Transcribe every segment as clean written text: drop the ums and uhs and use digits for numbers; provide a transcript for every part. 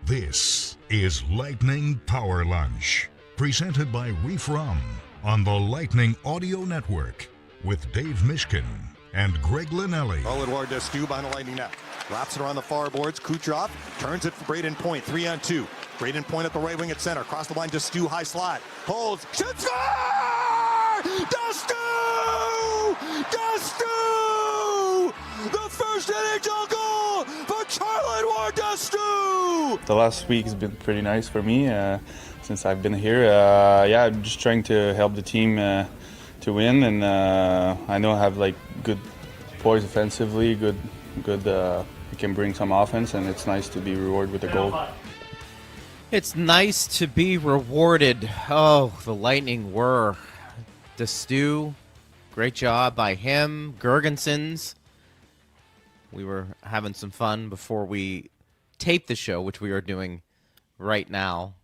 This is Lightning Power Lunch, presented by Reef Rum on the Lightning Audio Network with Dave Mishkin and Greg Linnelli. Charle-Édouard D'Astous behind the Lightning net. Wraps it around the far boards. Kucherov turns it for Brandon Point. 3-on-2. Brandon Point at the right wing at center. Across the line, D'Astous, high slot. Holds. Shoots. Score! D'Astous! D'Astous! The first NHL goal for Charle-Édouard D'Astous! The last week has been pretty nice for me since I've been here. I'm just trying to help the team to win, and I know I have good poise offensively, good. We can bring some offense, and it's nice to be rewarded with a goal. It's nice to be rewarded. Oh, the Lightning were. D'Astous, great job by him. Girgensons. We were having some fun before we taped the show, which we are doing right now.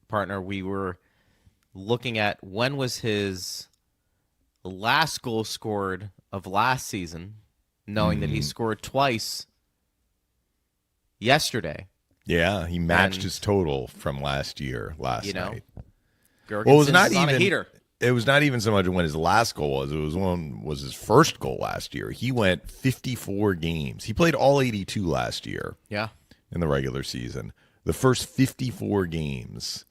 Partner, we were looking at when was his last goal scored of last season, knowing that he scored twice yesterday. Yeah, he matched his total from last year, last night. Girgensons it was not even a heater. It was not even so much when his last goal was. It was his first goal last year. He went 54 games. He played all 82 last year. Yeah. In the regular season. The first 54 games,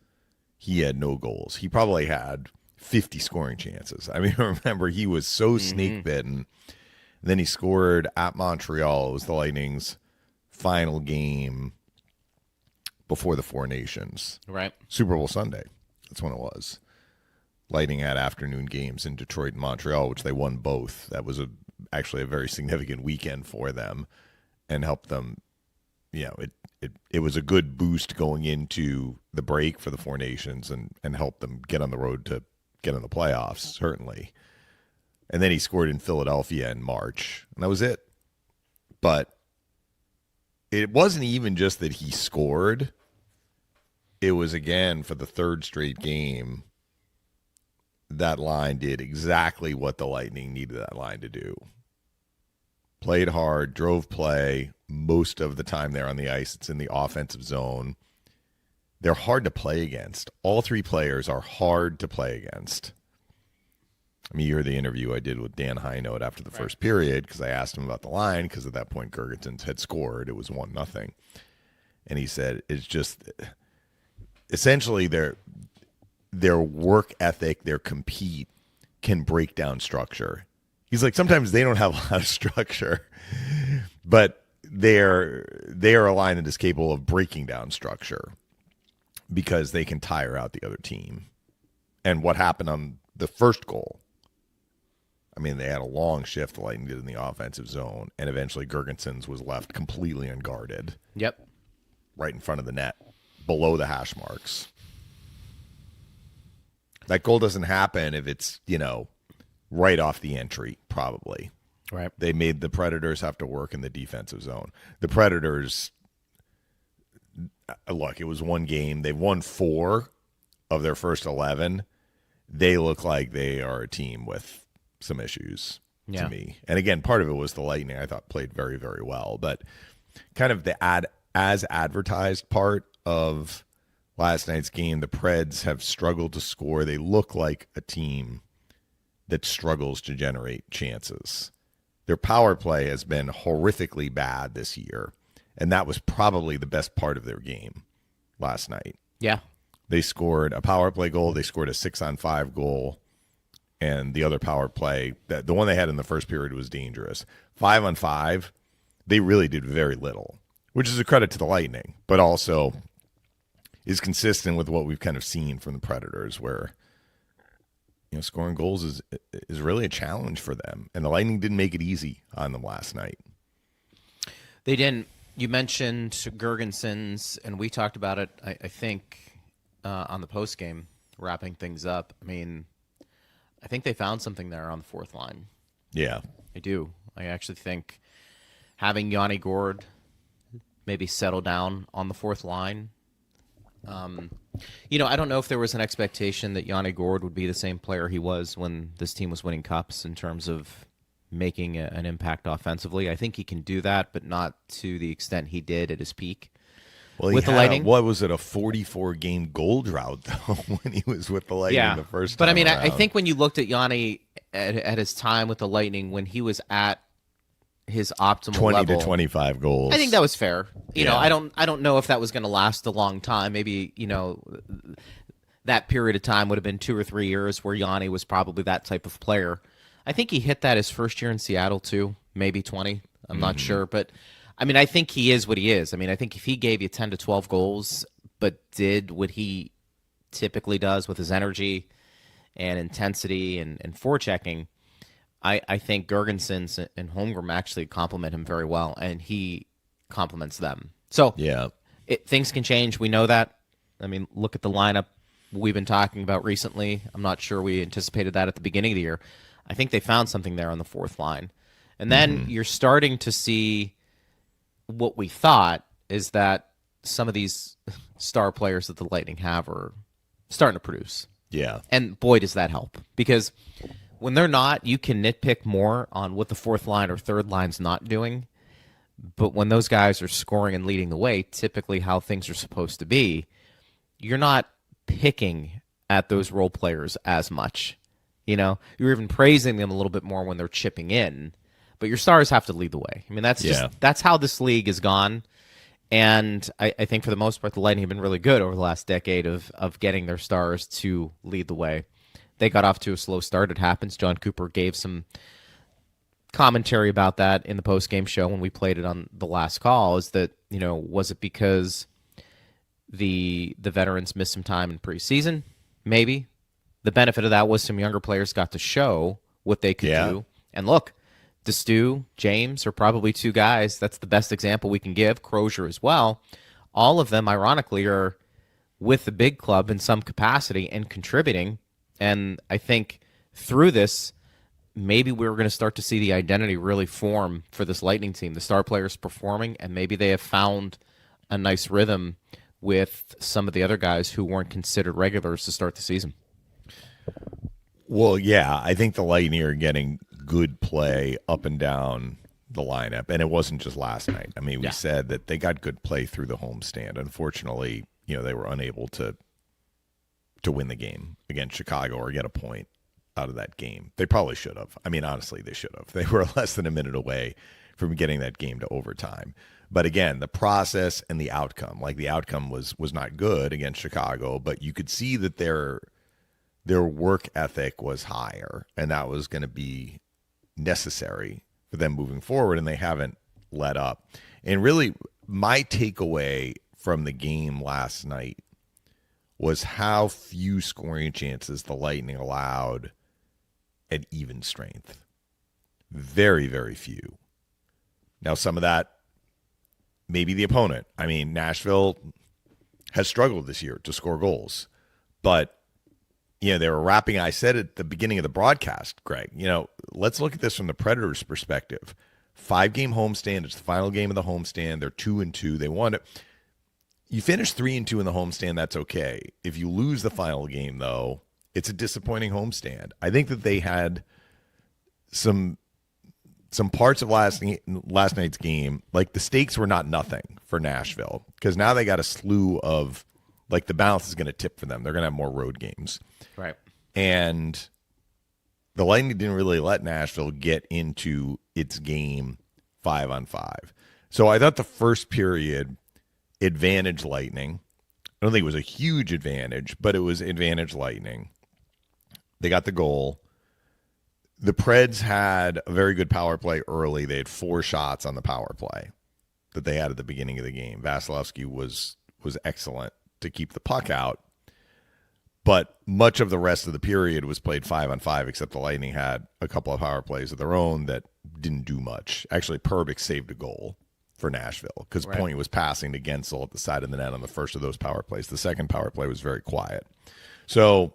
he had no goals. He probably had 50 scoring chances. I mean, remember, he was so snake-bitten. Then he scored at Montreal. It was the Lightning's final game before the Four Nations. Right. Super Bowl Sunday. That's when it was. Lightning had afternoon games in Detroit and Montreal, which they won both. That was actually a very significant weekend for them and helped them. It was a good boost going into the break for the Four Nations and helped them get on the road to get in the playoffs, certainly. And then he scored in Philadelphia in March, and that was it. But it wasn't even just that he scored. It was, again, for the third straight game, that line did exactly what the Lightning needed that line to do. Played hard, drove play. Most of the time they're on the ice, it's in the offensive zone. They're hard to play against. All three players are hard to play against. I mean, you heard the interview I did with Dan Hinote after the first period because I asked him about the line because at that point Girgensons had scored. It was 1-0. And he said it's just essentially their work ethic, their compete can break down structure. He's like, sometimes they don't have a lot of structure, but they're a line that is capable of breaking down structure because they can tire out the other team. And what happened on the first goal, I mean, they had a long shift the Lightning did in the offensive zone, and eventually Girgensons was left completely unguarded. Yep. Right in front of the net, below the hash marks. That goal doesn't happen if it's, right off the entry, probably. Right. They made the Predators have to work in the defensive zone. The Predators, look, it was one game. They've won 4 of their first 11. They look like they are a team with some issues to me. And again, part of it was the Lightning, I thought, played very, very well. But kind of the as advertised part of last night's game, the Preds have struggled to score. They look like a team that struggles to generate chances. Their power play has been horrifically bad this year, and that was probably the best part of their game last night. Yeah. They scored a power play goal. They scored a 6-on-5 goal, and the other power play, the one they had in the first period, was dangerous. 5-on-5, they really did very little, which is a credit to the Lightning, but also is consistent with what we've kind of seen from the Predators, where scoring goals is really a challenge for them, and the Lightning didn't make it easy on them last night. They didn't. You mentioned Girgensons, and we talked about it, I think, on the post game, wrapping things up. I mean, I think they found something there on the fourth line. Yeah, I do. I actually think having Yanni Gourde maybe settle down on the fourth line. I don't know if there was an expectation that Yanni Gourde would be the same player he was when this team was winning cups in terms of making an impact offensively. I think he can do that, but not to the extent he did at his peak. Well, with the Lightning. What was it, a 44-game goal drought, though, when he was with the Lightning the first time But, I mean, around. I think when you looked at Yanni at his time with the Lightning, when he was at his optimal 20 level, to 25 goals. I think that was fair. You know, Yeah. I don't know if that was going to last a long time. Maybe, that period of time would have been 2 or 3 years where Yanni was probably that type of player. I think he hit that his first year in Seattle too, maybe 20. I'm not sure, but I mean, I think he is what he is. I mean, I think if he gave you 10 to 12 goals, but did what he typically does with his energy and intensity and forechecking, I think Girgensons and Holmgren actually complement him very well, and he complements them. So Yeah. things can change. We know that. I mean, look at the lineup we've been talking about recently. I'm not sure we anticipated that at the beginning of the year. I think they found something there on the fourth line. And then you're starting to see what we thought is that some of these star players that the Lightning have are starting to produce. Yeah. And boy, does that help. Because when they're not, you can nitpick more on what the fourth line or third line's not doing. But when those guys are scoring and leading the way, typically how things are supposed to be, you're not picking at those role players as much. You're even praising them a little bit more when they're chipping in. But your stars have to lead the way. I mean, that's how this league has gone. And I think for the most part, the Lightning have been really good over the last decade of getting their stars to lead the way. They got off to a slow start. It happens. John Cooper gave some commentary about that in the post-game show when we played it on the last call. Is that, was it because the veterans missed some time in preseason? Maybe. The benefit of that was some younger players got to show what they could do. And look, D'Astous, James are probably two guys. That's the best example we can give. Crozier as well. All of them, ironically, are with the big club in some capacity and contributing. And I think through this, maybe we're going to start to see the identity really form for this Lightning team. The star players performing, and maybe they have found a nice rhythm with some of the other guys who weren't considered regulars to start the season. Well, yeah, I think the Lightning are getting good play up and down the lineup, and it wasn't just last night. I mean, we said that they got good play through the homestand. Unfortunately, they were unable to win the game against Chicago or get a point out of that game. They probably should have. I mean, honestly, they should have. They were less than a minute away from getting that game to overtime. But again, the process and the outcome, like the outcome was not good against Chicago, but you could see that their work ethic was higher, and that was going to be necessary for them moving forward, and they haven't let up. And really, my takeaway from the game last night was how few scoring chances the Lightning allowed at even strength. Very, very few. Now, some of that maybe the opponent. I mean, Nashville has struggled this year to score goals, but they were wrapping. I said at the beginning of the broadcast, Greg, let's look at this from the Predators' perspective. 5-game homestand. It's the final game of the homestand. They're 2-2. They won it. You finish 3-2 in the homestand, that's okay. If you lose the final game, though, it's a disappointing homestand. I think that they had some parts of last night's game, like the stakes were not nothing for Nashville, because now they got a slew of, like, the balance is going to tip for them. They're going to have more road games. Right. And the Lightning didn't really let Nashville get into its game 5-on-5. So I thought the first period advantage Lightning. I don't think it was a huge advantage, but it was advantage Lightning. They got the goal. The Preds had a very good power play early. They had 4 shots on the power play that they had at the beginning of the game. Vasilevsky was excellent to keep the puck out, but much of the rest of the period was played 5-on-5, except the Lightning had a couple of power plays of their own that didn't do much. Actually, Perbix saved a goal for Nashville because Point was passing to Gensel at the side of the net on the first of those power plays. The second power play was very quiet. So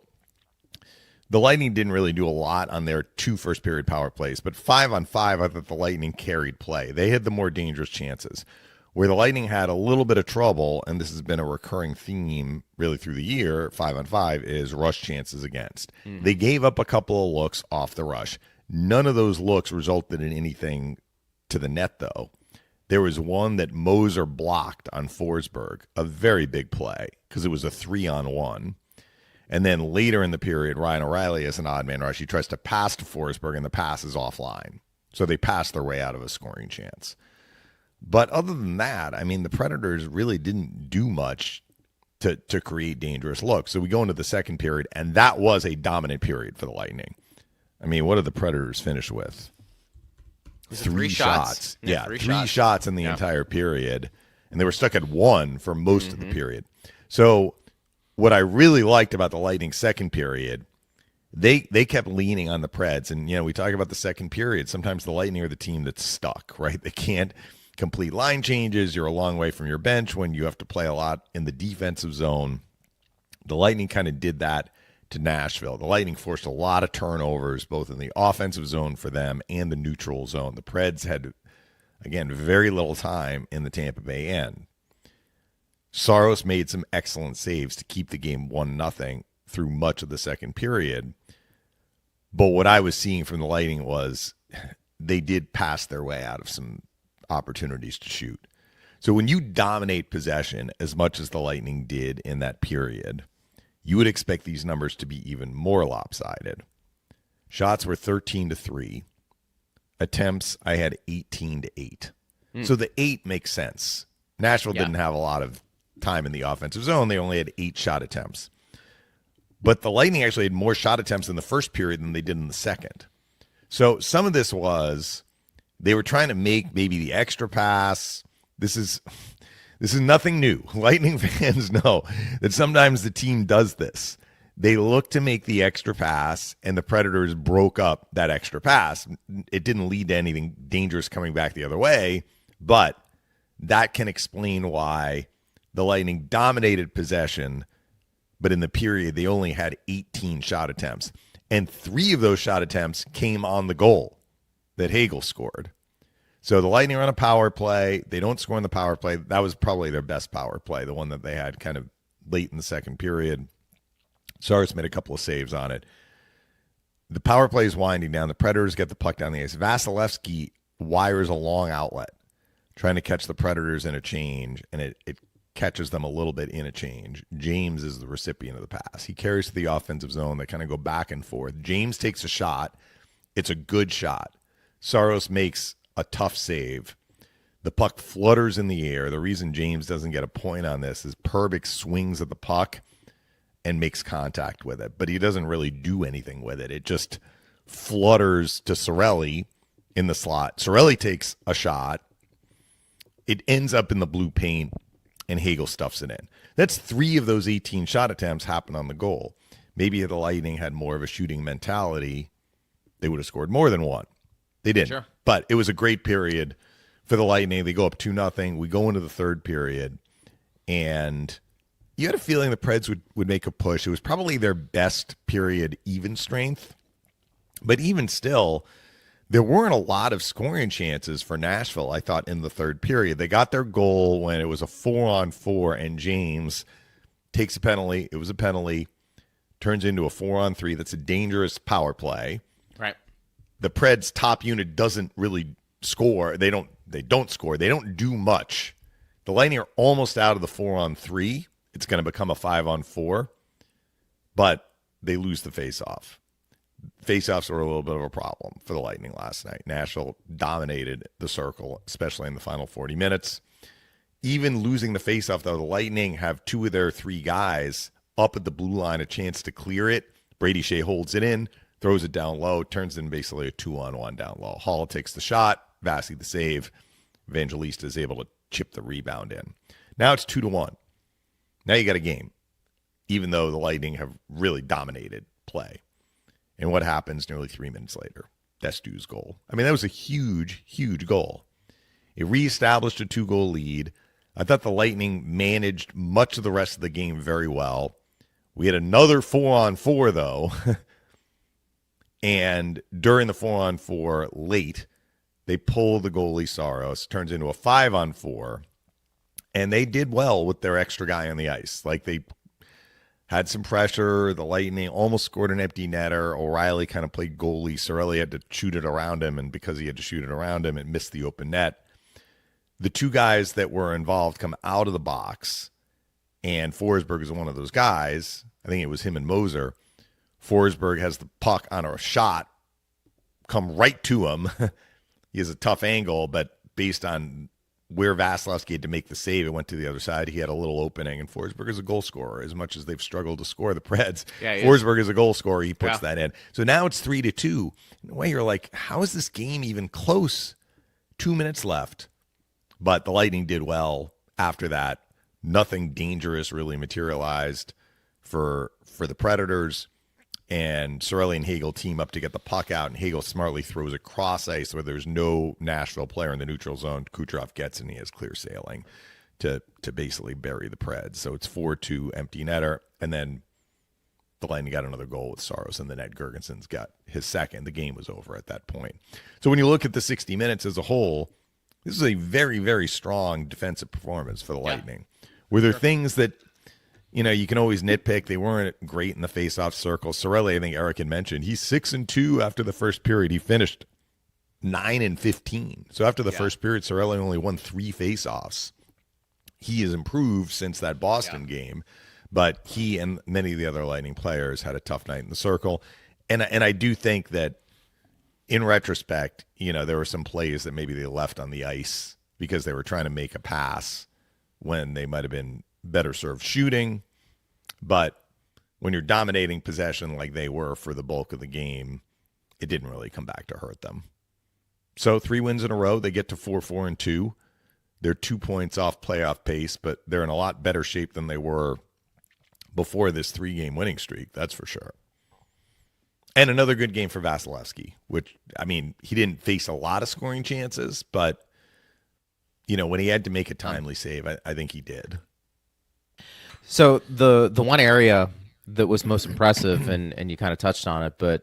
the Lightning didn't really do a lot on their 2 first period power plays, but 5-on-5, I thought the Lightning carried play. They had the more dangerous chances. Where the Lightning had a little bit of trouble, and this has been a recurring theme really through the year, 5-on-5, is rush chances against. They gave up a couple of looks off the rush. None of those looks resulted in anything to the net, though. There was one that Moser blocked on Forsberg, a very big play, because it was a 3-on-1. And then later in the period, Ryan O'Reilly, as an odd man rush, he tries to pass to Forsberg, and the pass is offline. So they pass their way out of a scoring chance. But other than that, I mean, the Predators really didn't do much to create dangerous looks. So we go into the second period, and that was a dominant period for the Lightning. I mean, what did the Predators finish with? Three shots. Yeah, three shots in the entire period. And they were stuck at one for most of the period. So what I really liked about the Lightning second period, they kept leaning on the Preds. And, we talk about the second period. Sometimes the Lightning are the team that's stuck, right? They can't complete line changes. You're a long way from your bench when you have to play a lot in the defensive zone. The Lightning kind of did that to Nashville. The Lightning forced a lot of turnovers, both in the offensive zone for them and the neutral zone. The Preds had, again, very little time in the Tampa Bay end. Saros made some excellent saves to keep the game 1-0 through much of the second period. But what I was seeing from the Lightning was they did pass their way out of some opportunities to shoot. So when you dominate possession as much as the Lightning did in that period, you would expect these numbers to be even more lopsided. Shots were 13-3. Attempts, I had 18-8. So the 8 makes sense. Nashville didn't have a lot of time in the offensive zone. They only had 8 shot attempts. But the Lightning actually had more shot attempts in the first period than they did in the second. So some of this was they were trying to make maybe the extra pass. This is nothing new. Lightning fans know that sometimes the team does this. They look to make the extra pass, and the Predators broke up that extra pass. It didn't lead to anything dangerous coming back the other way, but that can explain why the Lightning dominated possession, but in the period they only had 18 shot attempts. And 3 of those shot attempts came on the goal that Hagel scored. So the Lightning are on a power play. They don't score in the power play. That was probably their best power play, the one that they had kind of late in the second period. Saros made a couple of saves on it. The power play is winding down. The Predators get the puck down the ice. Vasilevsky wires a long outlet, trying to catch the Predators in a change, and it catches them a little bit in a change. James is the recipient of the pass. He carries to the offensive zone. They kind of go back and forth. James takes a shot. It's a good shot. Saros makes a tough save. The puck flutters in the air. The reason James doesn't get a point on this is Perbix swings at the puck and makes contact with it, but he doesn't really do anything with it. It just flutters to Cirelli in the slot. Cirelli takes a shot. It ends up in the blue paint, and Hagel stuffs it in. That's 3 of those 18 shot attempts happen on the goal. Maybe if the Lightning had more of a shooting mentality, they would have scored more than 1. They didn't. Sure. But it was a great period for the Lightning. They go up 2-0. We go into the third period, and you had a feeling the Preds would make a push. It was probably their best period even strength. But even still, there weren't a lot of scoring chances for Nashville, I thought, in the third period. They got their goal when it was a 4-on-4, and James takes a penalty. It was a penalty. Turns into a 4-on-3. That's a dangerous power play. Right. The Preds' top unit doesn't really score. They don't score. They don't do much. The Lightning are almost out of the 4-on-3. It's going to become a 5-on-4, but they lose the face-off. Face-offs were a little bit of a problem for the Lightning last night. Nashville dominated the circle, especially in the final 40 minutes. Even losing the face-off, though, the Lightning have 2 of their 3 guys up at the blue line, a chance to clear it. Brady Shea holds it in, throws it down low, turns it in basically a 2-on-1 down low. Hall takes the shot, Vasi the save. Evangelista is able to chip the rebound in. Now it's 2-1. Now you got a game, even though the Lightning have really dominated play. And what happens nearly 3 minutes later? D'Astous' goal. I mean, that was a huge, huge goal. It reestablished a 2-goal lead. I thought the Lightning managed much of the rest of the game very well. We had another 4-on-4, though. And during the 4-on-4 late, they pull the goalie Saros, turns into a 5-on-4. And they did well with their extra guy on the ice. Like, they had some pressure. The Lightning almost scored an empty netter. O'Reilly kind of played goalie. Cirelli had to shoot it around him, and because he had to shoot it around him, it missed the open net. the two guys that were involved come out of the box, and Forsberg is one of those guys. I think it was him and Moser. Forsberg has the puck on a shot come right to him. He has a tough angle, but based on where Vasilevsky had to make the save, it went to the other side. He had a little opening, and Forsberg is a goal scorer. As much as they've struggled to score the Preds, Forsberg is a goal scorer. He puts that in. So now it's 3-2. In a way, you're like, how is this game even close? 2 minutes left. But the Lightning did well after that. Nothing dangerous really materialized for the Predators. And Cirelli and Hagel team up to get the puck out, and Hagel smartly throws a cross ice where there's no Nashville player in the neutral zone. Kucherov gets, and he has clear sailing to basically bury the Preds. So it's 4-2 empty netter, and then the Lightning got another goal with Saros in the net. Girgensons got his second. The game was over at that point. So when you look at the 60 minutes as a whole, this is a very, very strong defensive performance for the Lightning. Were there things that, you can always nitpick? They weren't great in the face-off circle. Cirelli, I think Eric had mentioned, he's 6-2 after the first period. He finished 9-15. So after the first period, Cirelli only won 3 face-offs. He has improved since that Boston game, but he and many of the other Lightning players had a tough night in the circle. And I do think that in retrospect, there were some plays that maybe they left on the ice because they were trying to make a pass when they might have been better served shooting. But when you're dominating possession like they were for the bulk of the game, it didn't really come back to hurt them. So 3 wins in a row. They get to 4-4-2. They're 2 points off playoff pace, but they're in a lot better shape than they were before this 3-game winning streak. That's for sure. And another good game for Vasilevsky, which, he didn't face a lot of scoring chances, but, when he had to make a timely save, I think he did. So the one area that was most impressive, and you kind of touched on it, but,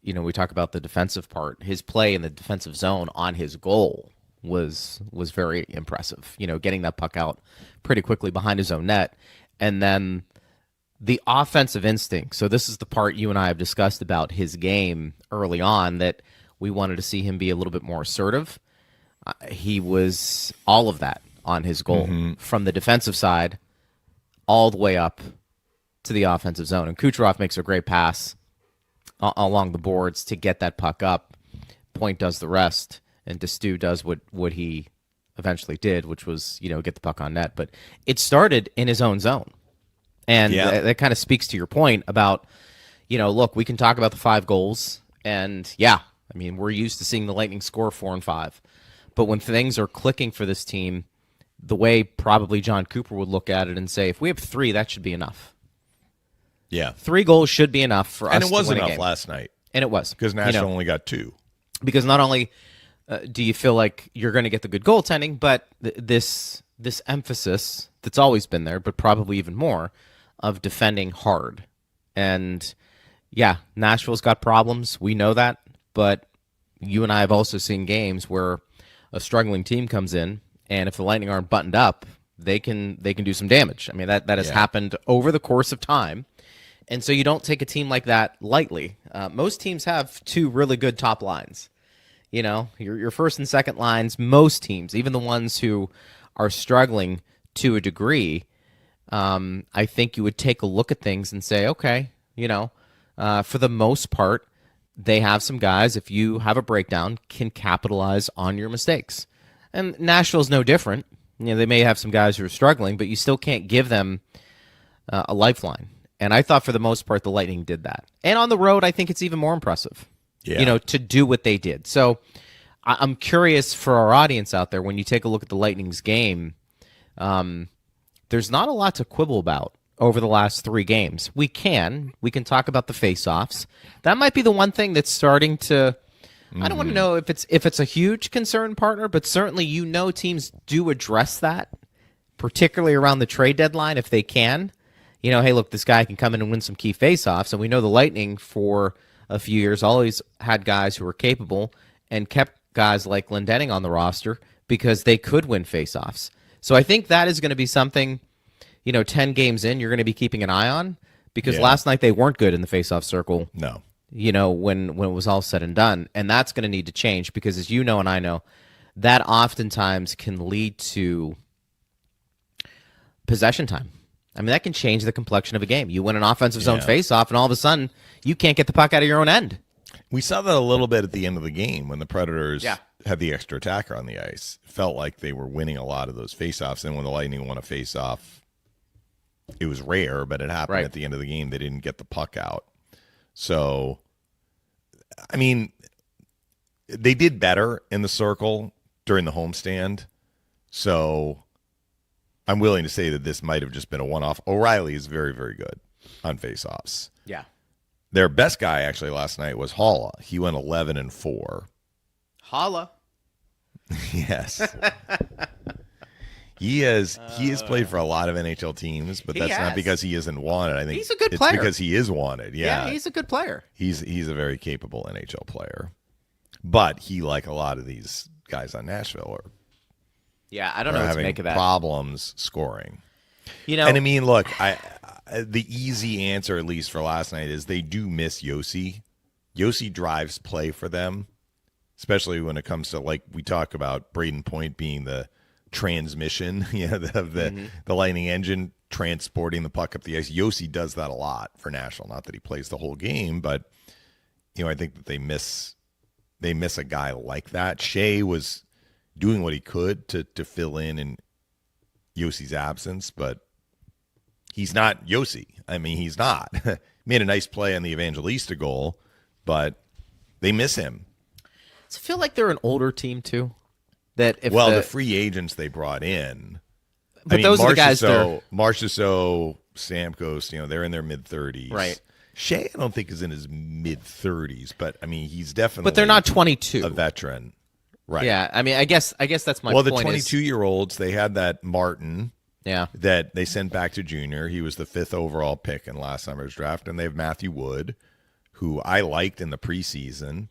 we talk about the defensive part. His play in the defensive zone on his goal was very impressive, getting that puck out pretty quickly behind his own net. And then the offensive instinct. So this is the part you and I have discussed about his game early on, that we wanted to see him be a little bit more assertive. He was all of that on his goal, from the defensive side all the way up to the offensive zone. And Kucherov makes a great pass along the boards to get that puck up. Point does the rest, and D'Astous does what he eventually did, which was, get the puck on net. But it started in his own zone. And that kind of speaks to your point about, look, we can talk about the 5 goals, and we're used to seeing the Lightning score 4 and 5. But when things are clicking for this team, the way probably John Cooper would look at it and say, if we have 3, that should be enough. Yeah. 3 goals should be enough for us to win a game. And it was enough last night. And it was. Because Nashville only got 2. Because not only do you feel like you're going to get the good goaltending, but this emphasis that's always been there, but probably even more, of defending hard. And Nashville's got problems. We know that. But you and I have also seen games where a struggling team comes in, and if the Lightning aren't buttoned up, they can do some damage. That has happened over the course of time. And so you don't take a team like that lightly. Most teams have 2 really good top lines. Your first and second lines, most teams, even the ones who are struggling to a degree, I think you would take a look at things and say, okay, for the most part, they have some guys, if you have a breakdown, can capitalize on your mistakes. And Nashville's no different. They may have some guys who are struggling, but you still can't give them a lifeline. And I thought for the most part the Lightning did that. And on the road, I think it's even more impressive, to do what they did. So I'm curious for our audience out there, when you take a look at the Lightning's game, there's not a lot to quibble about over the last 3 games. We can talk about the face-offs. That might be the one thing that's starting to, I don't want to know if it's a huge concern, partner, but certainly teams do address that, particularly around the trade deadline if they can. Hey, look, this guy can come in and win some key face-offs, and we know the Lightning for a few years always had guys who were capable and kept guys like Glendening on the roster because they could win face-offs. So I think that is going to be something, 10 games in, you're going to be keeping an eye on, because last night they weren't good in the face-off circle. No. When it was all said and done. And that's going to need to change because, as you know and I know, that oftentimes can lead to possession time. I mean, that can change the complexion of a game. You win an offensive zone face-off, and all of a sudden, you can't get the puck out of your own end. We saw that a little bit at the end of the game when the Predators had the extra attacker on the ice. It felt like they were winning a lot of those face-offs, and when the Lightning won a face-off, it was rare, but it happened at the end of the game. They didn't get the puck out. So, I mean, they did better in the circle during the homestand. So, I'm willing to say that this might have just been a one-off. O'Reilly is very, very good on face-offs. Yeah. Their best guy actually last night was Haula. He went 11-4. Holla. Yes. He has played for a lot of NHL teams, but that's not because he isn't wanted. I think he's a good it's player. because he is wanted. Yeah, he's a good player. He's a very capable NHL player. But he, like a lot of these guys on Nashville, I don't know what to make of that. Problems scoring. And I mean, look, the easy answer, at least for last night, is they do miss Yossi. Yossi drives play for them, especially when it comes to, like we talk about, Brayden Point being the transmission, of the Lightning engine transporting the puck up the ice. Yossi does that a lot for Nashville. Not that he plays the whole game, but I think that they miss a guy like that. Shea was doing what he could to fill in Yossi's absence, but he's not Yossi. I mean, he's not. Made a nice play on the Evangelista goal, but they miss him. Does it feel like they're an older team too? That if the free agents they brought in, but those are the guys. Marchessault, Stamkos, they're in their mid-30s. Right. Shea, I don't think is in his mid-30s, but I mean, he's definitely. But they're not 22. A veteran, right? Yeah, I mean, I guess that's my point. Well, the 22-year-olds, they had that Martin. Yeah. That they sent back to junior. He was the 5th overall pick in last summer's draft, and they have Matthew Wood, who I liked in the preseason.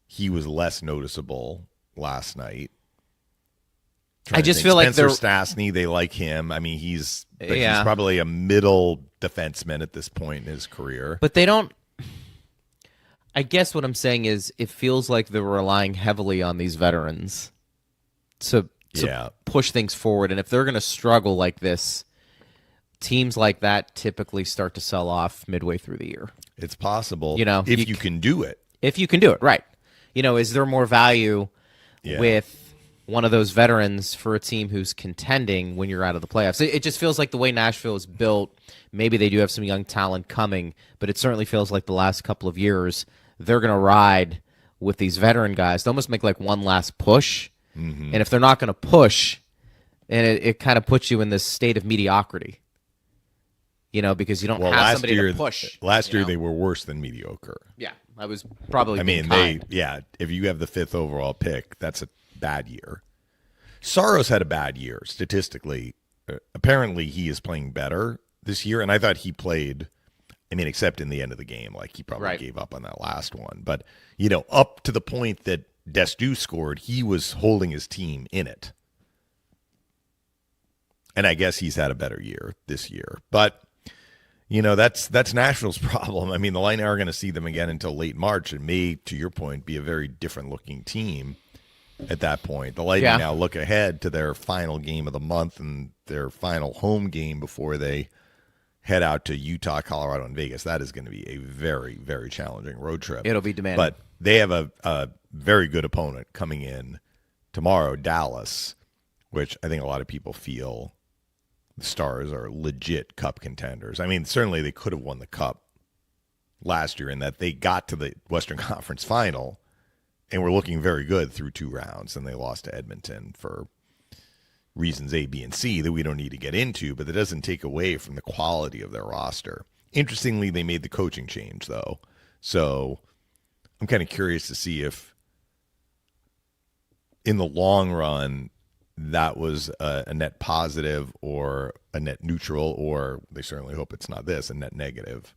He was less noticeable last night. I just feel like Spencer Stastny, they like him. I mean, he's probably a middle defenseman at this point in his career. But they don't. I guess what I'm saying is it feels like they're relying heavily on these veterans to push things forward. And if they're going to struggle like this, teams like that typically start to sell off midway through the year. It's possible, if you can do it. If you can do it, right. Is there more value with one of those veterans for a team who's contending when you're out of the playoffs? It just feels like the way Nashville is built, maybe they do have some young talent coming, but it certainly feels like the last couple of years they're going to ride with these veteran guys. They almost make like one last push. Mm-hmm. And if they're not going to push, and it kind of puts you in this state of mediocrity, because you don't have somebody to push. Last year they were worse than mediocre. Yeah, I was probably. I mean, if you have the 5th overall pick, that's a bad year. Saros had a bad year statistically. Apparently, he is playing better this year, and I thought he played. I mean, except in the end of the game, like he probably gave up on that last one. But up to the point that D'Astous scored, he was holding his team in it. And I guess he's had a better year this year. But, that's Nashville's problem. I mean, the Lightning are going to see them again until late March. It may, to your point, be a very different-looking team at that point. The Lightning now look ahead to their final game of the month and their final home game before they head out to Utah, Colorado, and Vegas. That is going to be a very, very challenging road trip. It'll be demanding. But they have a very good opponent coming in tomorrow, Dallas, which I think a lot of people feel the Stars are legit cup contenders. I mean, certainly they could have won the cup last year in that they got to the Western Conference Final and were looking very good through 2 rounds, and they lost to Edmonton for reasons A, B, and C that we don't need to get into, but that doesn't take away from the quality of their roster. Interestingly, they made the coaching change, though. So I'm kind of curious to see if in the long run that was a net positive or a net neutral, or they certainly hope it's not this, a net negative.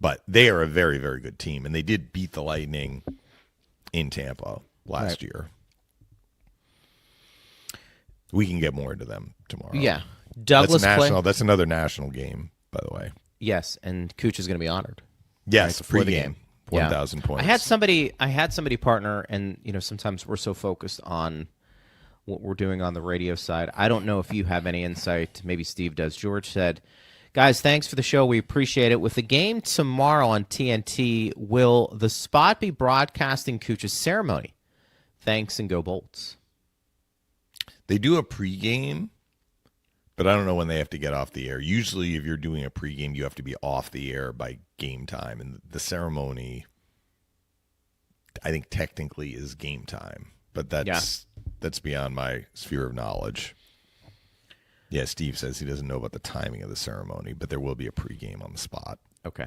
But they are a very, very good team, and they did beat the Lightning in Tampa last year. We can get more into them tomorrow. Yeah. Douglas That's another national game, by the way. Yes, and Kuch is going to be honored. Yes, pregame. 1,000 points. I had somebody partner, and sometimes we're so focused on what we're doing on the radio side. I don't know if you have any insight. Maybe Steve does. George said, guys, thanks for the show. We appreciate it. With the game tomorrow on TNT, will the spot be broadcasting Kuch's ceremony? Thanks, and go Bolts. They do a pregame, but I don't know when they have to get off the air. Usually, if you're doing a pregame, you have to be off the air by game time. And the ceremony, I think, technically is game time. But that's beyond my sphere of knowledge. Yeah, Steve says he doesn't know about the timing of the ceremony, but there will be a pregame on the spot. Okay.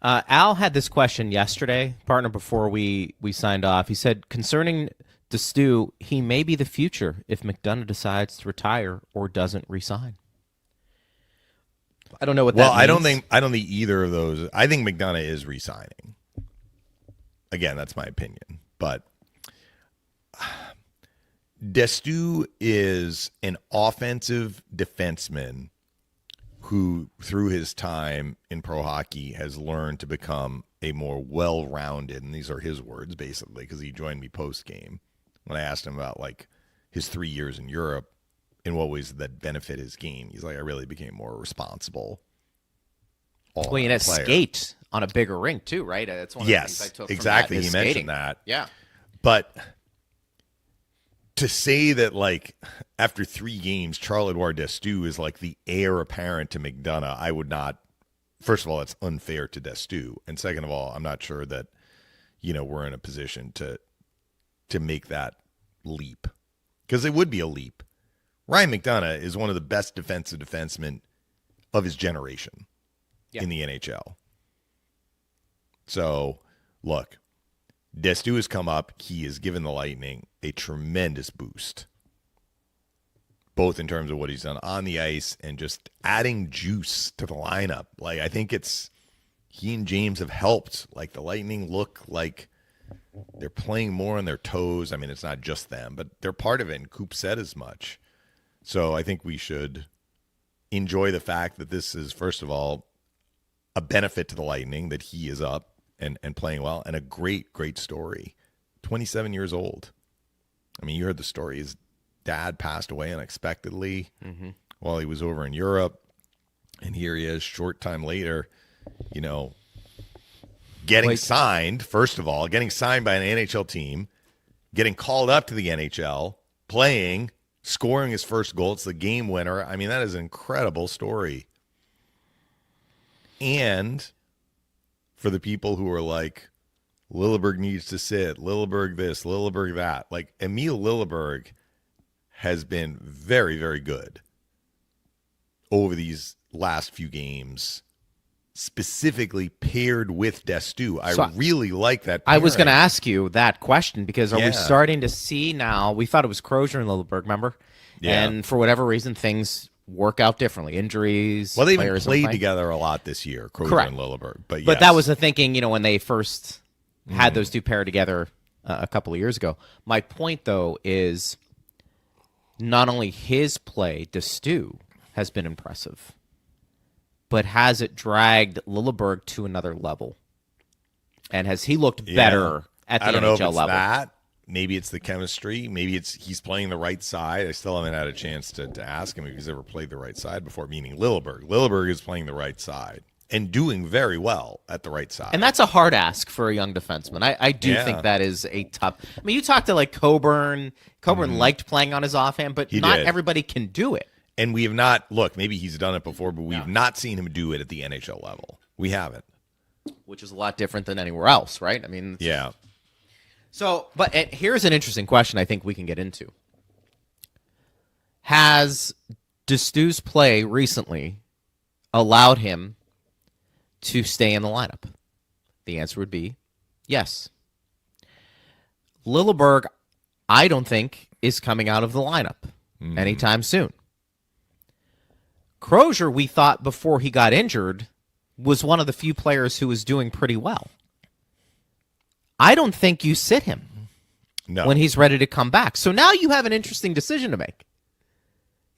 Al had this question yesterday, partner, before we signed off. He said, concerning D'Astous, he may be the future if McDonough decides to retire or doesn't resign. I don't know what that means. I don't think either of those. I think McDonough is resigning. Again, that's my opinion. But D'Astous is an offensive defenseman who, through his time in pro hockey, has learned to become a more well-rounded, and these are his words, basically, because he joined me post-game. When I asked him about, his 3 years in Europe and what ways that benefit his game, he's like, I really became more responsible. Well, you skate on a bigger rink, too, right? That's one of the things I took exactly. From that, he skating. mentioned that. Yeah. But to say that, after 3 games, Charle-Édouard D'Astous is, the heir apparent to McDonough, I would not. First of all, it's unfair to D'Astous. And second of all, I'm not sure that, we're in a position to make that leap. Because it would be a leap. Ryan McDonough is one of the best defensive defensemen of his generation in the NHL. So, look, D'Astous has come up. He has given the Lightning a tremendous boost, both in terms of what he's done on the ice and just adding juice to the lineup. I think he and James have helped. The Lightning look like they're playing more on their toes. I mean, it's not just them, but they're part of it, and Coop said as much. So I think we should enjoy the fact that this is, first of all, a benefit to the Lightning that he is up and playing well, and a great, great story. 27 years old. I mean, you heard the story. His dad passed away unexpectedly while he was over in Europe, and here he is, short time later, getting signed, first of all, getting signed by an NHL team, getting called up to the NHL, playing, scoring his first goal. It's the game winner. I mean, that is an incredible story. And for the people who are like, Lilleberg needs to sit, Lilleberg this, Lilleberg that, Emil Lilleberg has been very, very good over these last few games, specifically paired with D'Astous. I really like that pairing. I was going to ask you that question because are we starting to see now? We thought it was Crozier and Lilleberg, remember? Yeah. And for whatever reason, things work out differently. Injuries. Well, they've played together a lot this year, Crozier and Lilleberg. But that was the thinking, when they first had those two paired together a couple of years ago. My point, though, is not only his play, D'Astous, has been impressive, but has it dragged Lilleberg to another level? And has he looked better at the NHL level? I don't know if it's that. Maybe it's the chemistry. Maybe it's he's playing the right side. I still haven't had a chance to ask him if he's ever played the right side before, meaning Lilleberg. Lilleberg is playing the right side and doing very well at the right side. And that's a hard ask for a young defenseman. I do think that is a tough. I mean, you talk to Coburn. Coburn liked playing on his offhand, but not everybody can do it. And we have not, look, maybe he's done it before, but we've not seen him do it at the NHL level. We haven't. Which is a lot different than anywhere else, right? I mean, yeah. So, but here's an interesting question I think we can get into. Has D'Astous' play recently allowed him to stay in the lineup? The answer would be yes. Lilleberg, I don't think, is coming out of the lineup anytime soon. Crozier, we thought before he got injured, was one of the few players who was doing pretty well. I don't think you sit him when he's ready to come back. So now you have an interesting decision to make.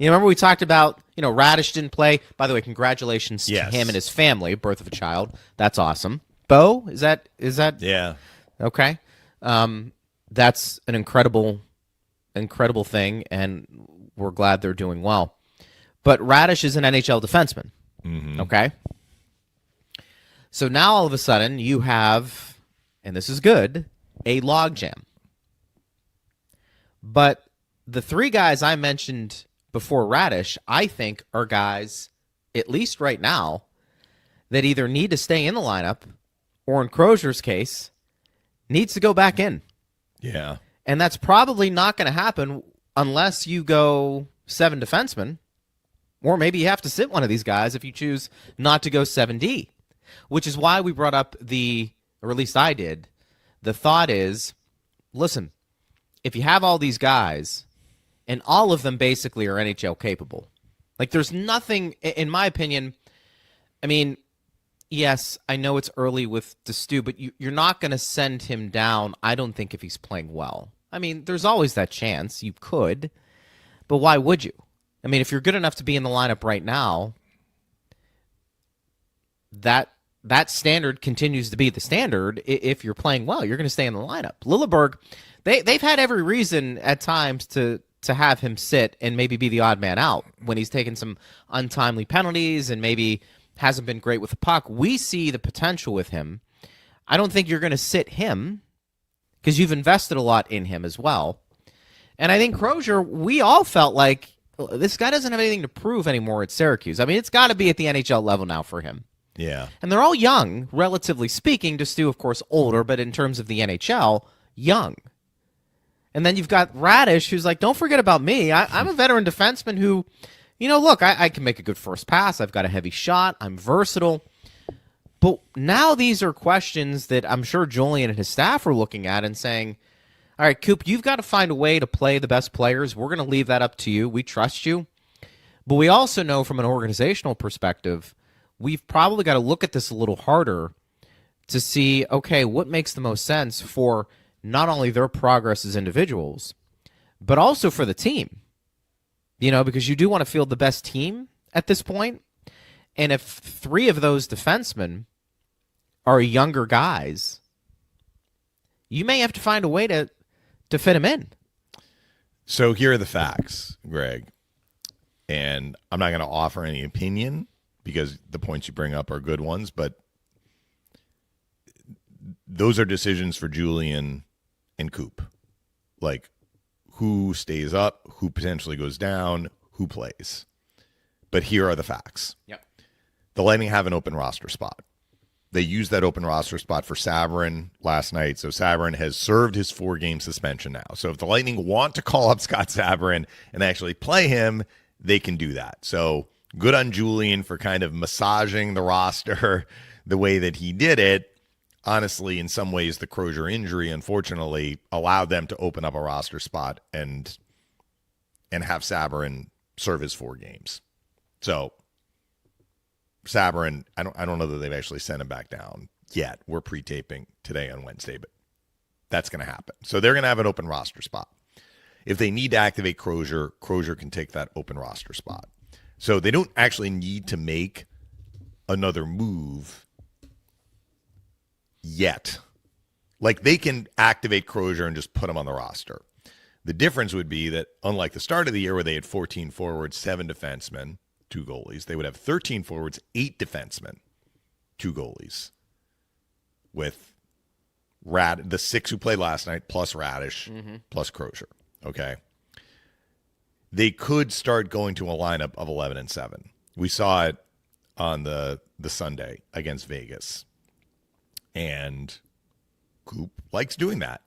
Remember we talked about, Radish didn't play. By the way, congratulations to him and his family, birth of a child. That's awesome. Bo? Is that Yeah. okay? That's an incredible thing, and we're glad they're doing well. But Radish is an NHL defenseman. Mm-hmm. Okay? So now all of a sudden you have, and this is good, a logjam. But the three guys I mentioned before Radish, I think, are guys, at least right now, that either need to stay in the lineup or, in Crozier's case, needs to go back in. Yeah. And that's probably not going to happen unless you go 7 defensemen, or maybe you have to sit one of these guys if you choose not to go 7D, which is why we brought up or at least I did, the thought is, listen, if you have all these guys, and all of them basically are NHL capable, like there's nothing, in my opinion, I mean, yes, I know it's early with D'Astous, but you're not going to send him down, I don't think, if he's playing well. I mean, there's always that chance. You could, but why would you? I mean, if you're good enough to be in the lineup right now, that standard continues to be the standard. If you're playing well, you're going to stay in the lineup. Lilleberg, they've had every reason at times to have him sit and maybe be the odd man out when he's taken some untimely penalties and maybe hasn't been great with the puck. We see the potential with him. I don't think you're going to sit him because you've invested a lot in him as well. And I think Crozier, we all felt like this guy doesn't have anything to prove anymore at Syracuse. I mean, it's got to be at the NHL level now for him. Yeah. And they're all young, relatively speaking. D'Astous, of course, older, but in terms of the NHL, young. And then you've got Radish, who's like, don't forget about me. I'm a veteran defenseman who, look, I can make a good first pass. I've got a heavy shot. I'm versatile. But now these are questions that I'm sure Julian and his staff are looking at and saying, all right, Coop, you've got to find a way to play the best players. We're going to leave that up to you. We trust you. But we also know from an organizational perspective, we've probably got to look at this a little harder to see, okay, what makes the most sense for not only their progress as individuals, but also for the team. Because you do want to field the best team at this point. And if 3 of those defensemen are younger guys, you may have to find a way to fit them in. So here are the facts, Greg. And I'm not going to offer any opinion because the points you bring up are good ones, but those are decisions for Julian and Coop. Like, who stays up, who potentially goes down, who plays. But here are the facts. Yep. The Lightning have an open roster spot. They used that open roster spot for Sabourin last night, so Sabourin has served his 4-game suspension now. So if the Lightning want to call up Scott Sabourin and actually play him, they can do that. So good on Julian for kind of massaging the roster the way that he did it. Honestly, in some ways, the Crozier injury, unfortunately, allowed them to open up a roster spot and have Sabourin serve his 4 games. So Sabourin, I don't know that they've actually sent him back down yet. We're pre-taping today on Wednesday, but that's going to happen. So they're going to have an open roster spot. If they need to activate Crozier, Crozier can take that open roster spot. So they don't actually need to make another move yet. Like, they can activate Crozier and just put him on the roster. The difference would be that, unlike the start of the year where they had 14 forwards, 7 defensemen, 2 goalies, they would have 13 forwards, 8 defensemen, 2 goalies, with the 6 who played last night, plus Radish, plus Crozier. Okay. They could start going to a lineup of 11-7. We saw it on the Sunday against Vegas. And Coop likes doing that.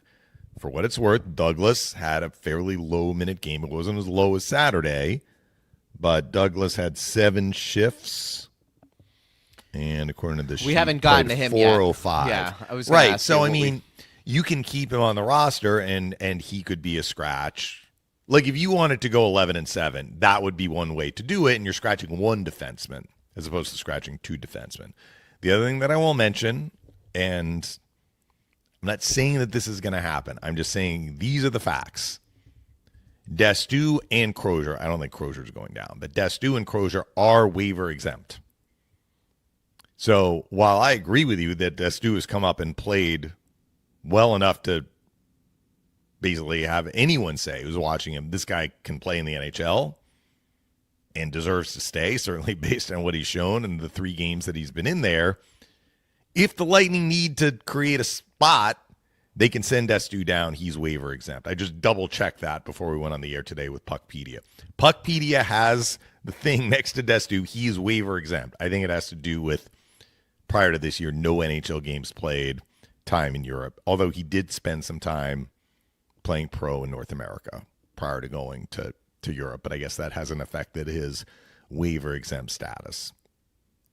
For what it's worth, Douglas had a fairly low minute game. It wasn't as low as Saturday, but Douglas had 7 shifts. And according to the sheet, we haven't gotten to him 405. yet. Yeah, I was right. Ask So I mean, you can keep him on the roster, and he could be a scratch. Like, if you wanted to go 11-7, that would be one way to do it, and you're scratching 1 defenseman as opposed to scratching 2 defensemen. The other thing that I will mention, and I'm not saying that this is going to happen, I'm just saying these are the facts. D'Astous and Crozier, I don't think Crozier's going down, but D'Astous and Crozier are waiver exempt. So while I agree with you that D'Astous has come up and played well enough to basically have anyone say who's watching him, this guy can play in the NHL and deserves to stay, certainly based on what he's shown in the 3 games that he's been in there. If the Lightning need to create a spot, they can send D'Astous down. He's waiver exempt. I just double-checked that before we went on the air today with Puckpedia. Puckpedia has the thing next to D'Astous. He is waiver exempt. I think it has to do with, prior to this year, no NHL games played, time in Europe, although he did spend some time playing pro in North America prior to going to Europe, but I guess that hasn't affected his waiver exempt status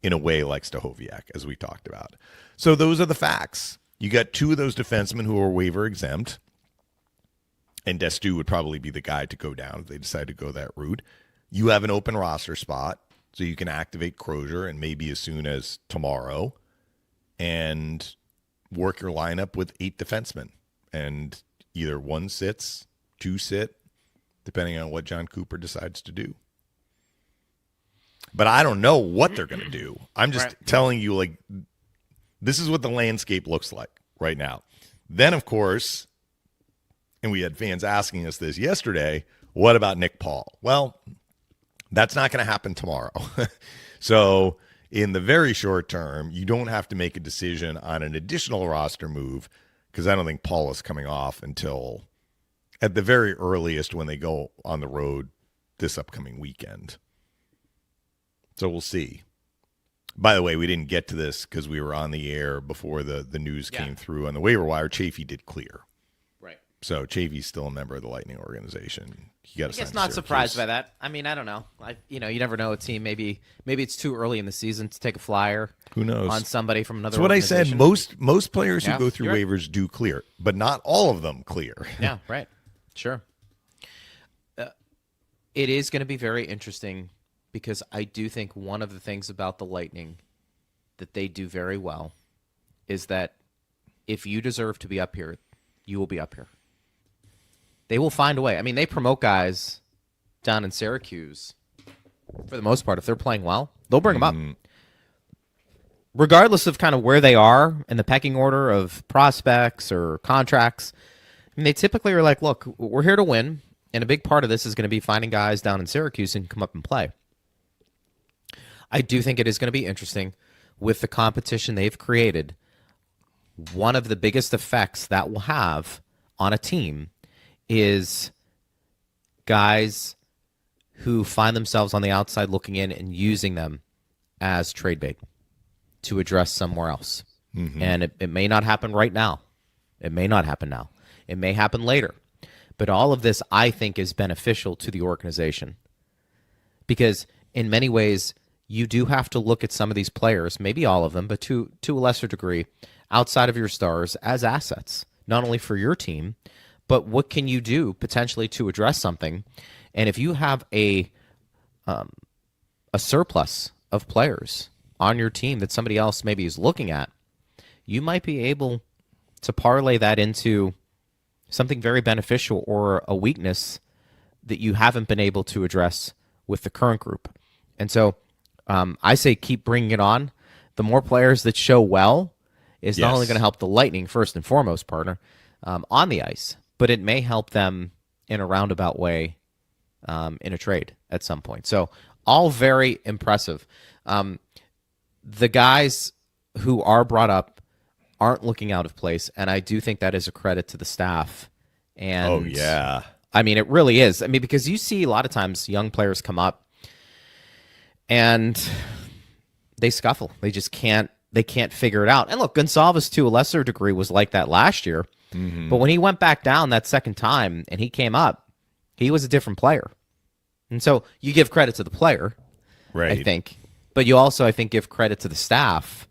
in a way like Stahoviak, as we talked about. So those are the facts. You got 2 of those defensemen who are waiver exempt, and D'Astous would probably be the guy to go down if they decide to go that route. You have an open roster spot, so you can activate Crozier and maybe as soon as tomorrow and work your lineup with 8 defensemen. And either 1 sits, 2 sit, depending on what John Cooper decides to do. But I don't know what they're going to do. I'm just telling you, like, this is what the landscape looks like right now. Then, of course, and we had fans asking us this yesterday, what about Nick Paul? Well, that's not going to happen tomorrow. So in the very short term, you don't have to make a decision on an additional roster move, because I don't think Paul is coming off until at the very earliest when they go on the road this upcoming weekend. So we'll see. By the way, we didn't get to this because we were on the air before the news came through on the waiver wire. Chafee did clear. Right. So Chafee's still a member of the Lightning organization. He got I guess not surprised by that. I mean, I don't know. You never know a team. Maybe it's too early in the season to take a flyer. Who knows? On somebody from another That's what I organization. said. Most players who go through waivers do clear, but not all of them clear. Yeah, right. Sure. It is going to be very interesting because I do think one of the things about the Lightning that they do very well is that if you deserve to be up here, you will be up here. They will find a way. I mean, they promote guys down in Syracuse for the most part. If they're playing well, they'll bring them up. Regardless of kind of where they are in the pecking order of prospects or contracts, I mean, they typically are like, look, we're here to win, and a big part of this is going to be finding guys down in Syracuse and come up and play. I do think it is going to be interesting with the competition they've created. One of the biggest effects that will have on a team is guys who find themselves on the outside looking in and using them as trade bait to address somewhere else. Mm-hmm. And it may not happen right now. It may not happen now. It may happen later. But all of this, I think, is beneficial to the organization. Because in many ways, you do have to look at some of these players, maybe all of them, but to a lesser degree, outside of your stars as assets, not only for your team, but what can you do potentially to address something? And if you have a surplus of players on your team that somebody else maybe is looking at, you might be able to parlay that into something very beneficial or a weakness that you haven't been able to address with the current group. And so I say keep bringing it on. The more players that show well is not only going to help the Lightning, first and foremost, partner, on the ice, but it may help them in a roundabout way in a trade at some point. So all very impressive. The guys who are brought up aren't looking out of place, and I do think that is a credit to the staff. And I mean, it really is. I mean, because you see a lot of times young players come up and they scuffle. They just can't figure it out. And look, Gonçalves to a lesser degree was like that last year. Mm-hmm. But when he went back down that second time and he came up, he was a different player. And so you give credit to the player, right? I think. But you also, I think, give credit to the staff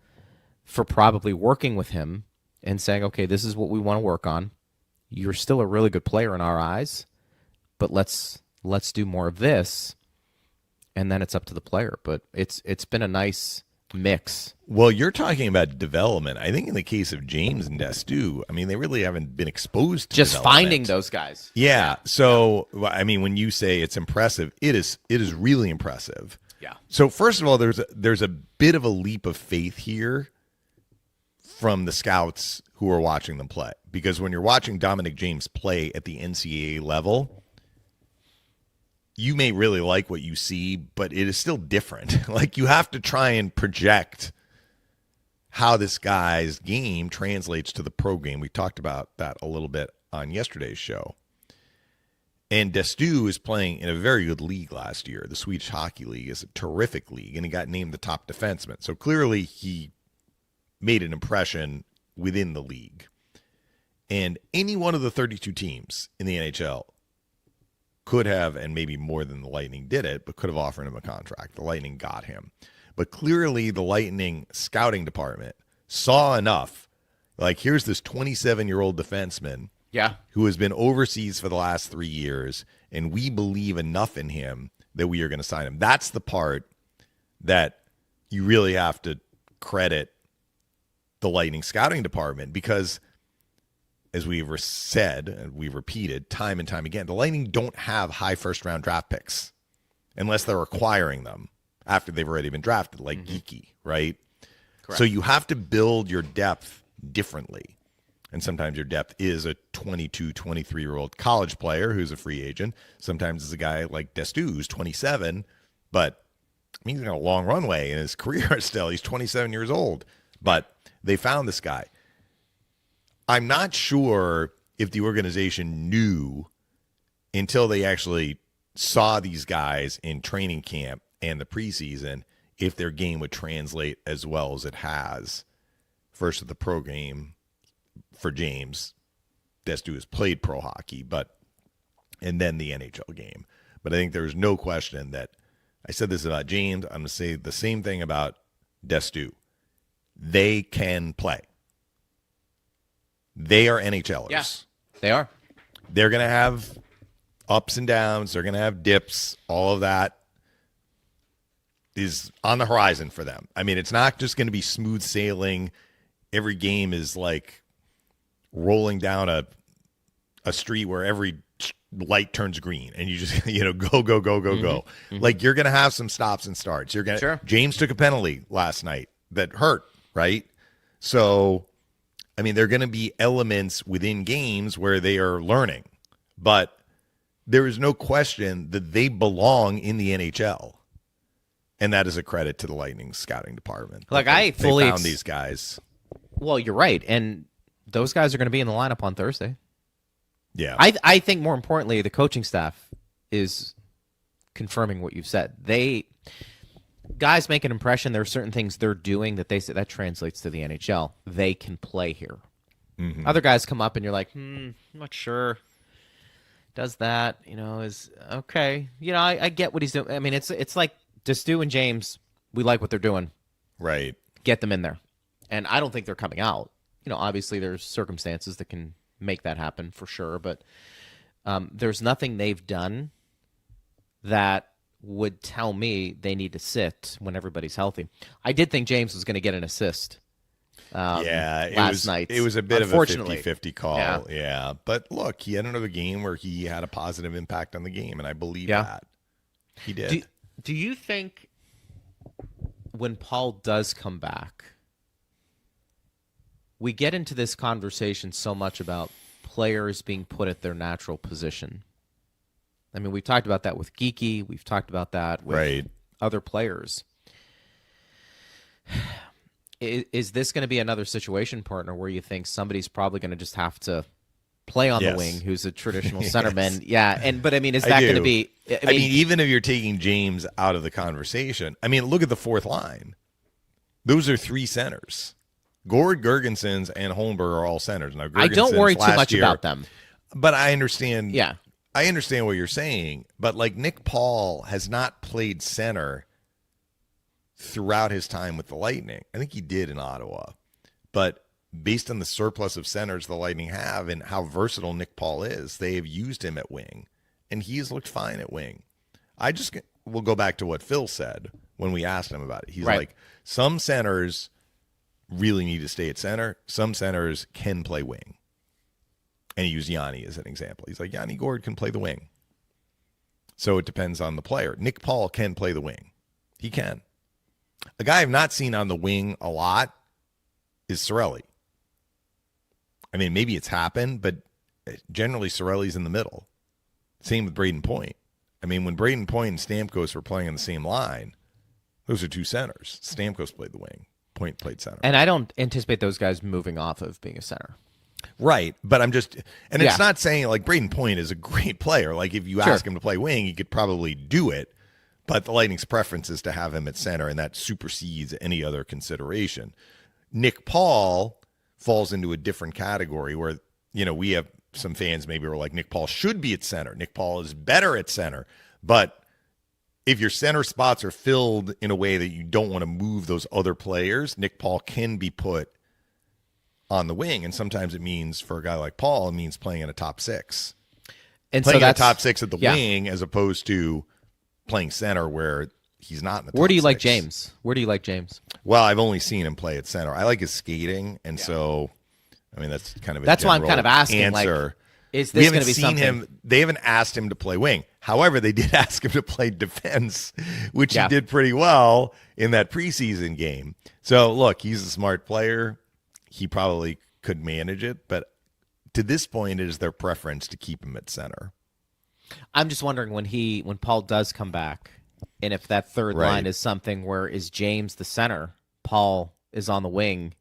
for probably working with him and saying, okay, this is what we want to work on. You're still a really good player in our eyes, but let's do more of this. And then it's up to the player. But it's been a nice mix. Well, you're talking about development. I think in the case of James and D'Astous, I mean, they really haven't been exposed to just finding those guys. Yeah. So, I mean, when you say it's impressive, it is really impressive. Yeah. So first of all, there's a bit of a leap of faith here from the scouts who are watching them play. Because when you're watching Dominic James play at the NCAA level, you may really like what you see, but it is still different. Like, you have to try and project how this guy's game translates to the pro game. We talked about that a little bit on yesterday's show. And D'Astous is playing in a very good league last year. The Swedish Hockey League is a terrific league, and he got named the top defenseman. So clearly he made an impression within the league. And any one of the 32 teams in the NHL could have, and maybe more than the Lightning did it, but could have offered him a contract. The Lightning got him. But clearly the Lightning scouting department saw enough. Like, here's this 27-year-old defenseman who has been overseas for the last 3 years, and we believe enough in him that we are going to sign him. That's the part that you really have to credit the Lightning scouting department, because as we've said and we've repeated time and time again, the Lightning don't have high first-round draft picks unless they're acquiring them after they've already been drafted, like Geeky, right? Correct. So you have to build your depth differently. And sometimes your depth is a 22, 23-year-old college player who's a free agent. Sometimes it's a guy like D'Astous, who's 27, but I mean, he's got a long runway in his career still. He's 27 years old. But they found this guy. I'm not sure if the organization knew until they actually saw these guys in training camp and the preseason if their game would translate as well as it has. First at the pro game for James. D'Astous has played pro hockey, and then the NHL game. But I think there's no question that I said this about James. I'm going to say the same thing about D'Astous. They can play. They are NHLers. Yeah, they are. They're going to have ups and downs. They're going to have dips. All of that is on the horizon for them. I mean, it's not just going to be smooth sailing. Every game is like rolling down a street where every light turns green and you just, go, go, go, go, go. Mm-hmm. Like, you're going to have some stops and starts. You're going to, James took a penalty last night that hurt, right? So, I mean, there are going to be elements within games where they are learning, but there is no question that they belong in the NHL. And that is a credit to the Lightning scouting department. Like, they found these guys. Well, you're right. And those guys are going to be in the lineup on Thursday. Yeah. I think more importantly, the coaching staff is confirming what you've said. Guys make an impression. There are certain things they're doing that they say that translates to the NHL. They can play here. Mm-hmm. Other guys come up and you're like, I'm not sure. Does that, is okay. I get what he's doing. I mean, it's like D'Astous and James, we like what they're doing. Right. Get them in there. And I don't think they're coming out. Obviously there's circumstances that can make that happen for sure, but there's nothing they've done that would tell me they need to sit when everybody's healthy. I did think James was going to get an assist last night. It was a bit of a 50-50 call. Yeah. But look, he had another game where he had a positive impact on the game, and I believe that. He did. Do you think when Paul does come back, we get into this conversation so much about players being put at their natural position? I mean, we've talked about that with Geeky. We've talked about that with other players. Is this going to be another situation, partner, where you think somebody's probably going to just have to play on the wing who's a traditional centerman? Yeah, but I mean, is that going to be... I mean, even if you're taking James out of the conversation, I mean, look at the fourth line. Those are three centers. Gord, Girgensons, and Holmberg are all centers. Now, I don't worry too much about them. But I understand. Yeah. I understand what you're saying. But like, Nick Paul has not played center throughout his time with the Lightning. I think he did in Ottawa. But based on the surplus of centers the Lightning have and how versatile Nick Paul is, they have used him at wing. And he has looked fine at wing. We'll go back to what Phil said when we asked him about it. He's like, some centers really need to stay at center. Some centers can play wing. And he used Yanni as an example. He's like, Yanni Gourde can play the wing. So it depends on the player. Nick Paul can play the wing. He can. A guy I've not seen on the wing a lot is Cirelli. I mean, maybe it's happened, but generally Cirelli's in the middle. Same with Braden Point. I mean, when Braden Point and Stamkos were playing on the same line, those are two centers. Stamkos played the wing. Point played center. And I don't anticipate those guys moving off of being a center. Right, but I'm just, and it's not saying like Braden Point is a great player. Like if you ask him to play wing, he could probably do it. But the Lightning's preference is to have him at center, and that supersedes any other consideration. Nick Paul falls into a different category where, you know, we have some fans maybe are like, Nick Paul should be at center. Nick Paul is better at center. But if your center spots are filled in a way that you don't want to move those other players, Nick Paul can be put on the wing. And sometimes it means, for a guy like Paul, it means playing in a top six. And playing in a top six at the wing as opposed to playing center where he's not in the top Where do you six. like James? Where do you like James? Well, I've only seen him play at center. I like his skating, and so, I mean, that's kind of a That's why I'm kind of asking, answer. like, is this going to be seen something? him. They haven't asked him to play wing. However, they did ask him to play defense, which he did pretty well in that preseason game. So, look, he's a smart player. He probably could manage it, but to this point, it is their preference to keep him at center. I'm just wondering when Paul does come back, and if that third line is something where is James the center, Paul is on the wing.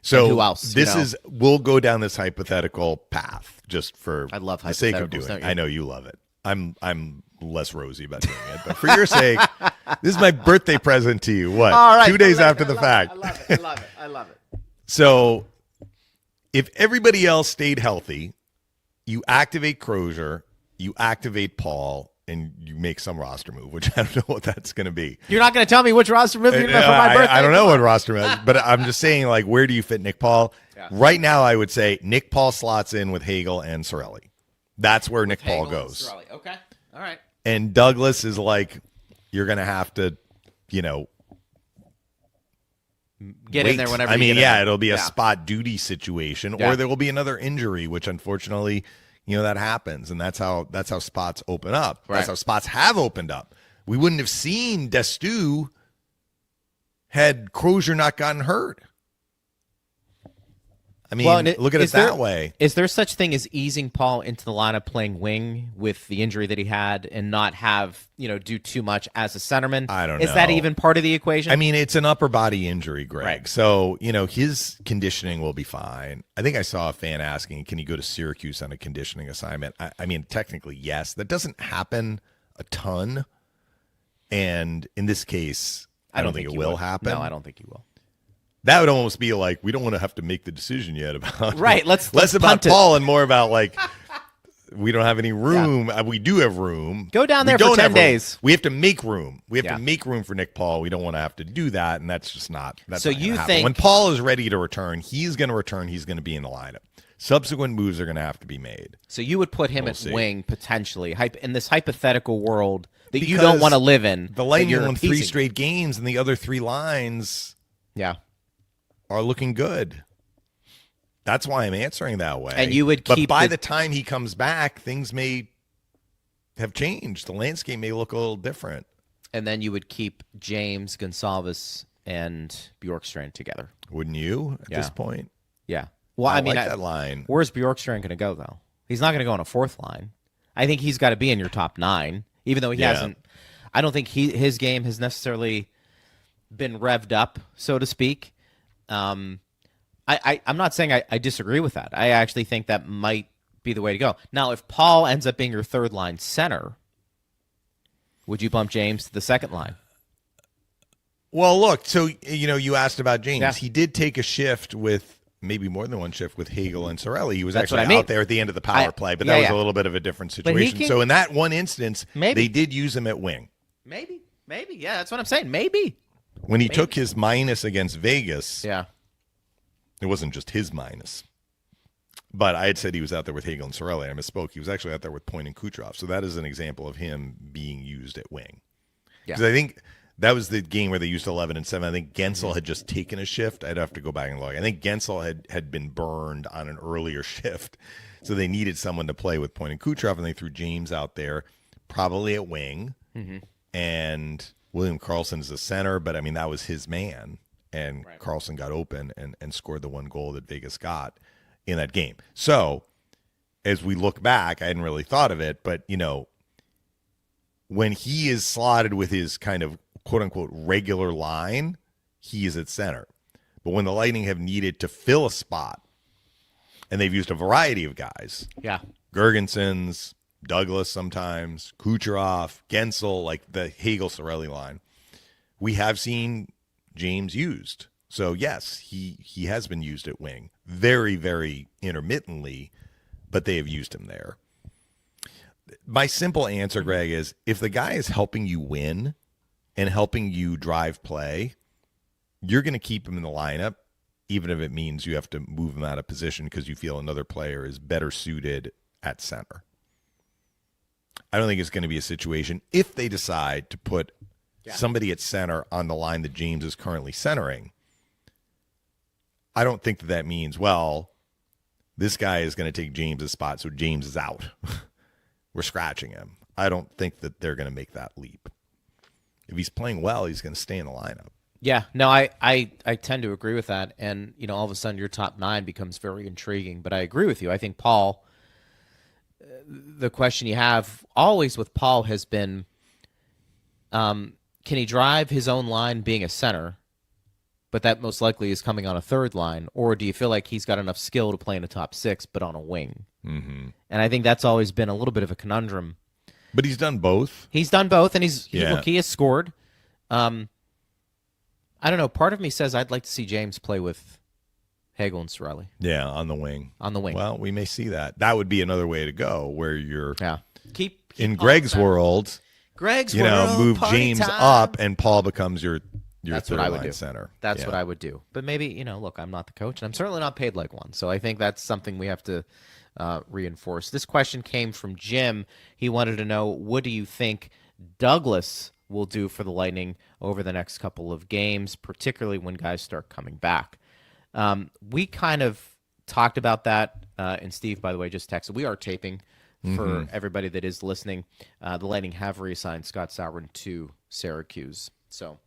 So who else? We'll go down this hypothetical path just for I love the sake of doing hypotheticals, it. I know you love it. I'm less rosy about doing it, but for your sake, this is my birthday present to you. What? All right, 2 days after the fact. I love it. So if everybody else stayed healthy, you activate Crozier, you activate Paul, and you make some roster move, which I don't know what that's going to be. You're not going to tell me which roster move you're going to for my birthday? I don't know what roster move, but I'm just saying, like, where do you fit Nick Paul? Yeah. Right now, I would say Nick Paul slots in with Hagel and Cirelli. That's where Nick Paul goes. Okay. All right. And Douglas is like, you're going to have to, you know, get in there whenever I mean, you get in. it'll be a spot duty situation, or there will be another injury, which unfortunately, you know, that happens, and that's how spots open up. Right. That's how spots have opened up. We wouldn't have seen D'Astous had Crozier not gotten hurt. I mean, look at it that way. Is there such thing as easing Paul into the lineup playing wing with the injury that he had and not have, you know, do too much as a centerman? I don't know. Is that even part of the equation? I mean, it's an upper body injury, Greg. Right. So, you know, his conditioning will be fine. I think I saw a fan asking, can he go to Syracuse on a conditioning assignment? I mean, technically, yes. That doesn't happen a ton. And in this case, I don't think it will happen. No, I don't think he will. That would almost be like, we don't want to have to make the decision yet about Let's less about punt it. Paul and more about like we don't have any room. Yeah. We do have room. Go down there for 10 days. We have to make room. We have to make room for Nick Paul. We don't want to have to do that, and that's just not. That's so not you happen. think when Paul is ready to return, he's going to return. He's going to be in the lineup. Subsequent moves are going to have to be made. So you would put him at wing potentially in this hypothetical world that you don't want to live in. The Lightning won 3 straight games, and the other 3 lines. Yeah. Are looking good. That's why I'm answering that way. And you would keep But by the time he comes back, things may have changed. The landscape may look a little different. And then you would keep James, Gonsalves, and Bjorkstrand together. Wouldn't you at this point? Yeah. Well, I mean, like that line. Where's Bjorkstrand going to go, though? He's not going to go on a 4th line. I think he's got to be in your top 9, even though he hasn't. I don't think his game has necessarily been revved up, so to speak. I'm not saying I disagree with that. I actually think that might be the way to go. Now, if Paul ends up being your 3rd line center, would you bump James to the 2nd line? Well, look, so, you know, you asked about James. Yeah. He did take a shift with maybe more than one shift with Hagel and Cirelli. He was That's actually out there at the end of the power play, but that was a little bit of a different situation. So in that one instance, they did use him at wing. Maybe. Yeah, that's what I'm saying. Maybe. When he took his minus against Vegas, it wasn't just his minus. But I had said he was out there with Hagel and Cirelli. I misspoke. He was actually out there with Point and Kucherov. So that is an example of him being used at wing. Because I think that was the game where they used 11 and 7. I think Gensel had just taken a shift. I'd have to go back and look. I think Gensel had been burned on an earlier shift. So they needed someone to play with Point and Kucherov, and they threw James out there, probably at wing. and William Karlsson is a center, but I mean, that was his man. And Right. Karlsson got open and scored the one goal that Vegas got in that game. So as we look back, I hadn't really thought of it, but, when he is slotted with his kind of quote-unquote regular line, he is at center. But when the Lightning have needed to fill a spot, and they've used a variety of guys, Yeah. Girgensons, Douglas sometimes, Kucherov, Gensel, like the Hagel-Sorelli line, we have seen James used. So, yes, he has been used at wing very, very intermittently, but they have used him there. My simple answer, Greg, is if the guy is helping you win and helping you drive play, you're going to keep him in the lineup, even if it means you have to move him out of position because you feel another player is better suited at center. I don't think it's going to be a situation if they decide to put somebody at center on the line that James is currently centering. I don't think that means, well, this guy is going to take James's spot, so James is out. We're scratching him. I don't think that they're going to make that leap. If he's playing well, he's going to stay in the lineup. Yeah, no, I tend to agree with that. And, all of a sudden your top 9 becomes very intriguing. But I agree with you. I think Paul, the question you have always with Paul has been, can he drive his own line being a center, but that most likely is coming on a third line? Or do you feel like he's got enough skill to play in a top 6, but on a wing? Mm-hmm. And I think that's always been a little bit of a conundrum. But he's done both. He's done both, and Yeah. he has scored. I don't know. Part of me says I'd like to see James play with Hagel and Sorelli. Yeah, on the wing. On the wing. Well, we may see that. That would be another way to go, where you're Keep in Paul Greg's center. world. Greg's world, Move party James time. up, and Paul becomes your That's third what I would line do. center. That's Yeah. what I would do. But maybe, look, I'm not the coach, and I'm certainly not paid like one. So I think that's something we have to reinforce. This question came from Jim. He wanted to know, what do you think Douglas will do for the Lightning over the next couple of games, particularly when guys start coming back? We kind of talked about that, and Steve, by the way, just texted. We are taping for everybody that is listening. The Lightning have reassigned Scott Sauerbrunn to Syracuse. So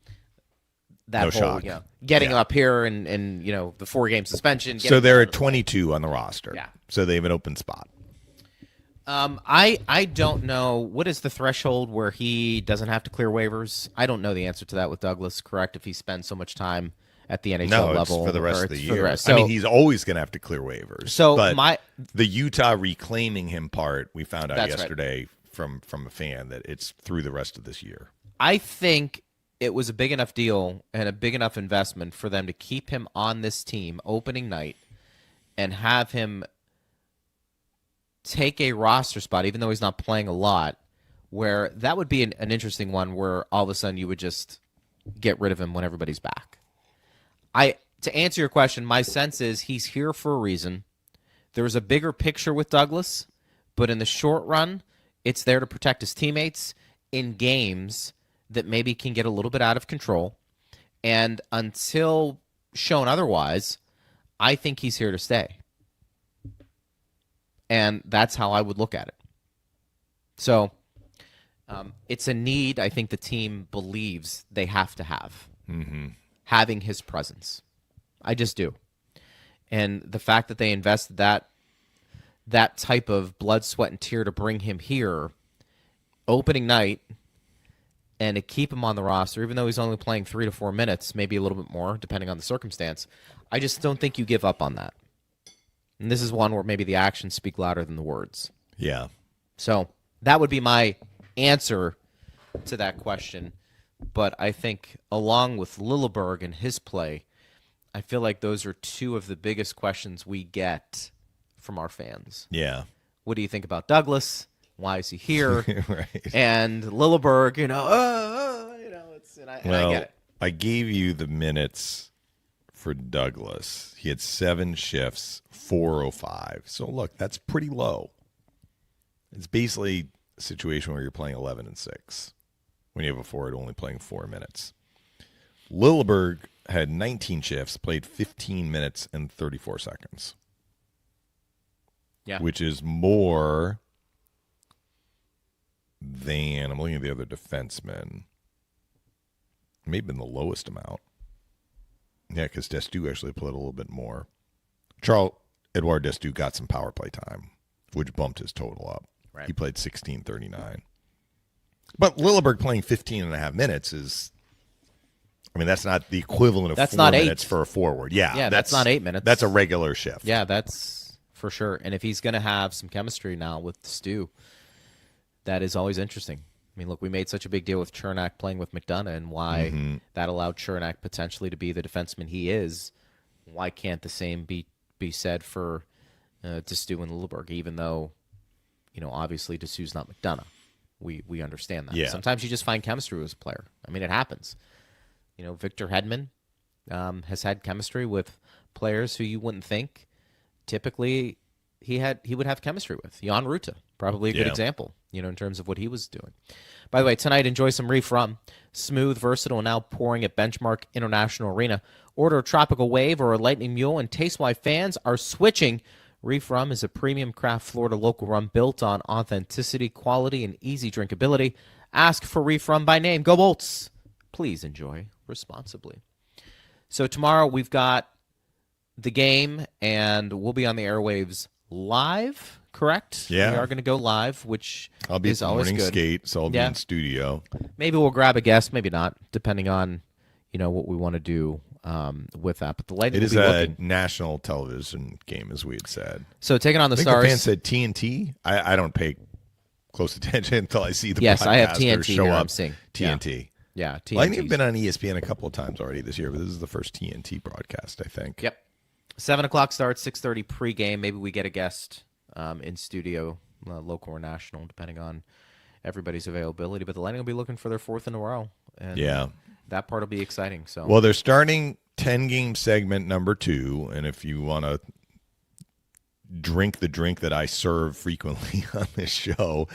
that No whole, shock. getting Yeah. up here and the 4-game suspension. So getting they're out at of the way. 22 on the roster. Yeah. So they have an open spot. I don't know. What is the threshold where he doesn't have to clear waivers? I don't know the answer to that with Douglas, correct, if he spends so much time at the NHL No, level. it's for the rest or of the it's year. for the rest. I mean, So- he's always going to have to clear waivers. So but the Utah reclaiming him part, we found out That's right. yesterday from a fan that it's through the rest of this year. I think it was a big enough deal and a big enough investment for them to keep him on this team opening night and have him take a roster spot, even though he's not playing a lot, where that would be an interesting one where all of a sudden you would just get rid of him when everybody's back. To answer your question, my sense is he's here for a reason. There's a bigger picture with Douglas, but in the short run, it's there to protect his teammates in games that maybe can get a little bit out of control. And until shown otherwise, I think he's here to stay. And that's how I would look at it. So it's a need I think the team believes they have to have. Having his presence. I just do. And the fact that they invested that type of blood, sweat, and tear to bring him here opening night and to keep him on the roster, even though he's only playing 3 to 4 minutes, maybe a little bit more, depending on the circumstance, I just don't think you give up on that. And this is one where maybe the actions speak louder than the words. Yeah. So that would be my answer to that question. But I think along with Lilleberg and his play, I feel like those are two of the biggest questions we get from our fans. Yeah. What do you think about Douglas? Why is he here? Right. And Lilleberg, I get it. I gave you the minutes for Douglas. He had 7 shifts, 405. So look, that's pretty low. It's basically a situation where you're playing 11 and 6 when you have a forward only playing 4 minutes. Lilleberg had 19 shifts, played 15 minutes and 34 seconds. Yeah. Which is more than, I'm looking at the other defensemen. It may have been the lowest amount. Yeah, because D'Astous actually played a little bit more. Charle-Édouard D'Astous got some power play time, which bumped his total up. Right. He played 16:39. But Lilleberg playing 15 and a half minutes is, I mean, that's not the equivalent of That's 4 not 8. minutes for a forward. Yeah, that's not 8 minutes. That's a regular shift. Yeah, that's for sure. And if he's going to have some chemistry now with Stu, that is always interesting. I mean, look, we made such a big deal with Cernak playing with McDonough and why that allowed Cernak potentially to be the defenseman he is. Why can't the same be said for D'Astous and Lilleberg, even though, obviously D'Astous not McDonough. We understand that. Yeah. Sometimes you just find chemistry with a player. I mean, it happens. Victor Hedman has had chemistry with players who you wouldn't think typically he would have chemistry with. Jan Ruta, probably a good example, in terms of what he was doing. By the way, tonight, enjoy some Reef Rum. Smooth, versatile, and now pouring at Benchmark International Arena. Order a Tropical Wave or a Lightning Mule, and taste why fans are switching. Reef Rum is a premium craft Florida local rum built on authenticity, quality, and easy drinkability. Ask for Reef Rum by name. Go Bolts! Please enjoy responsibly. So tomorrow we've got the game, and we'll be on the airwaves live, correct? Yeah. We are going to go live, which I'll be is at the always morning good. skate, so I'll be in studio. Maybe we'll grab a guest, maybe not, depending on what we want to do with that. But the Lightning It is will be a looking. national television game, as we had said. So taking on the I think Stars. the fan said TNT. I don't pay close attention until I see the Yes, I have broadcasters TNT show here, up. I'm seeing. TNT. Yeah, TNT. Lightning have been on ESPN a couple of times already this year, but this is the first TNT broadcast, I think. Yep. 7 o'clock start, 6:30 pregame. Maybe we get a guest in studio, local or national, depending on everybody's availability. But the Lightning will be looking for their 4th in a row. And that part will be exciting. So Well, they're starting 10-game segment number 2, and if you want to drink the drink that I serve frequently on this show,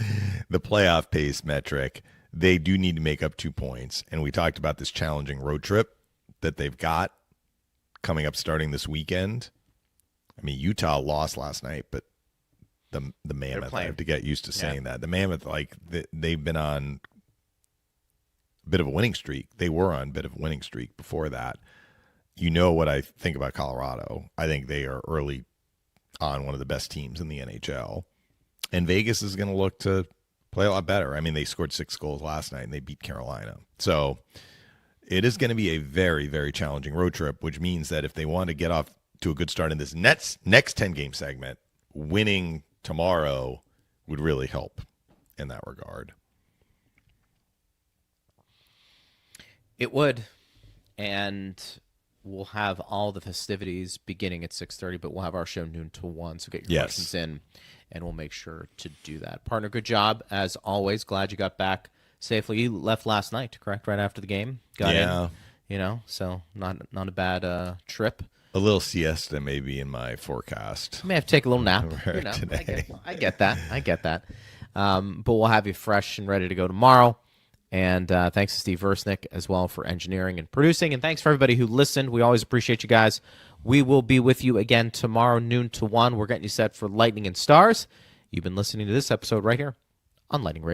the playoff pace metric, they do need to make up 2 points. And we talked about this challenging road trip that they've got coming up starting this weekend. I mean, Utah lost last night, but the Mammoth, I have to get used to saying that. The Mammoth, they've been on a bit of a winning streak. They were on a bit of a winning streak before that. You know what I think about Colorado. I think they are early on one of the best teams in the NHL. And Vegas is going to look to play a lot better. I mean, they scored 6 goals last night, and they beat Carolina. So it is going to be a very, very challenging road trip, which means that if they want to get off to a good start in this next 10-game segment, winning tomorrow would really help in that regard. it would. And we'll have all the festivities beginning at 6:30, but we'll have our show noon to 1. So get your questions in, and we'll make sure to do that. Partner, good job as always. Glad you got back safely. You left last night, correct? Right after the game, got in. You know, so not a bad trip. A little siesta maybe in my forecast. I may have to take a little nap. You know, today. I get that. But we'll have you fresh and ready to go tomorrow. And thanks to Steve Versnick as well for engineering and producing. And thanks for everybody who listened. We always appreciate you guys. We will be with you again tomorrow, noon to 1. We're getting you set for Lightning and Stars. You've been listening to this episode right here on Lightning Radio.